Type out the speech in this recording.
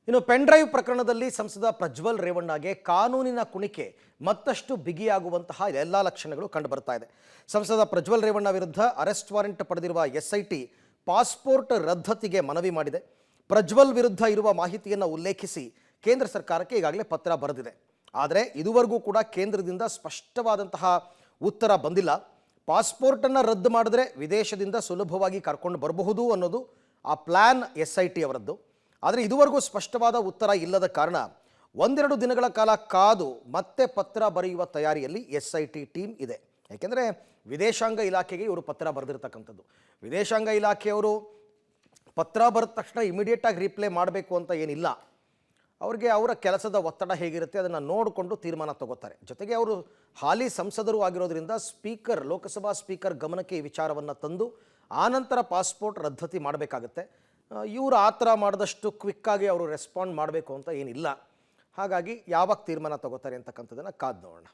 ಇನ್ನು pen drive ಪ್ರಕರಣದಲ್ಲಿ ಸಂಸದ ಪ್ರಜ್ವಲ್ ರೇವಣ್ಣಗೆ ಕಾನೂನಿನ ಕುಣಿಕೆ ಮತ್ತಷ್ಟು ಬಿಗಿಯಾಗುವಂತಹ ಎಲ್ಲ ಲಕ್ಷಣಗಳು ಕಂಡುಬರ್ತಾ ಇದೆ. ಸಂಸದ ಪ್ರಜ್ವಲ್ ರೇವಣ್ಣ ವಿರುದ್ಧ ಅರೆಸ್ಟ್ ವಾರೆಂಟ್ ಪಡೆದಿರುವ ಎಸ್ಐಟಿ ಪಾಸ್ಪೋರ್ಟ್ ರದ್ದತಿಗೆ ಮನವಿ ಮಾಡಿದೆ. ಪ್ರಜ್ವಲ್ ವಿರುದ್ಧ ಇರುವ ಮಾಹಿತಿಯನ್ನು ಉಲ್ಲೇಖಿಸಿ ಕೇಂದ್ರ ಸರ್ಕಾರಕ್ಕೆ ಈಗಾಗಲೇ ಪತ್ರ ಬರೆದಿದೆ. ಆದರೆ ಇದುವರೆಗೂ ಕೂಡ ಕೇಂದ್ರದಿಂದ ಸ್ಪಷ್ಟವಾದಂತಹ ಉತ್ತರ ಬಂದಿಲ್ಲ. ಪಾಸ್ಪೋರ್ಟನ್ನು ರದ್ದು ಮಾಡಿದ್ರೆ ವಿದೇಶದಿಂದ ಸುಲಭವಾಗಿ ಕರ್ಕೊಂಡು ಬರಬಹುದು ಅನ್ನೋದು ಆ ಪ್ಲ್ಯಾನ್ ಎಸ್ಐಟಿ ಅವರದ್ದು. ಆದರೆ ಇದುವರೆಗೂ ಸ್ಪಷ್ಟವಾದ ಉತ್ತರ ಇಲ್ಲದ ಕಾರಣ ಒಂದೆರಡು ದಿನಗಳ ಕಾಲ ಕಾದು ಮತ್ತೆ ಪತ್ರ ಬರೆಯುವ ತಯಾರಿಯಲ್ಲಿ ಎಸ್ಐಟಿ ಟೀಮ್ ಇದೆ. ಯಾಕೆಂದರೆ ವಿದೇಶಾಂಗ ಇಲಾಖೆಗೆ ಇವರು ಪತ್ರ ಬರೆದಿರ್ತಕ್ಕಂಥದ್ದು. ವಿದೇಶಾಂಗ ಇಲಾಖೆಯವರು ಪತ್ರ ಬರೆದ ತಕ್ಷಣ ಇಮಿಡಿಯೇಟಾಗಿ ರಿಪ್ಲೈ ಮಾಡಬೇಕು ಅಂತ ಏನಿಲ್ಲ. ಅವ್ರಿಗೆ ಅವರ ಕೆಲಸದ ಒತ್ತಡ ಹೇಗಿರುತ್ತೆ ಅದನ್ನು ನೋಡಿಕೊಂಡು ತೀರ್ಮಾನ ತಗೋತಾರೆ. ಜೊತೆಗೆ ಅವರು ಹಾಲಿ ಸಂಸದರು ಆಗಿರೋದ್ರಿಂದ ಲೋಕಸಭಾ ಸ್ಪೀಕರ್ ಗಮನಕ್ಕೆ ಈ ವಿಚಾರವನ್ನು ತಂದು ಆನಂತರ ಪಾಸ್ಪೋರ್ಟ್ ರದ್ದತಿ ಮಾಡಬೇಕಾಗತ್ತೆ. ಇವರು ಆ ಥರ ಮಾಡಿದಷ್ಟು ಕ್ವಿಕ್ಕಾಗಿ ಅವರು ರೆಸ್ಪಾಂಡ್ ಮಾಡಬೇಕು ಅಂತ ಏನಿಲ್ಲ. ಹಾಗಾಗಿ ಯಾವಾಗ ತೀರ್ಮಾನ ತಗೋತಾರೆ ಅಂತಕ್ಕಂಥದ್ದನ್ನು ಕಾದು ನೋಡೋಣ.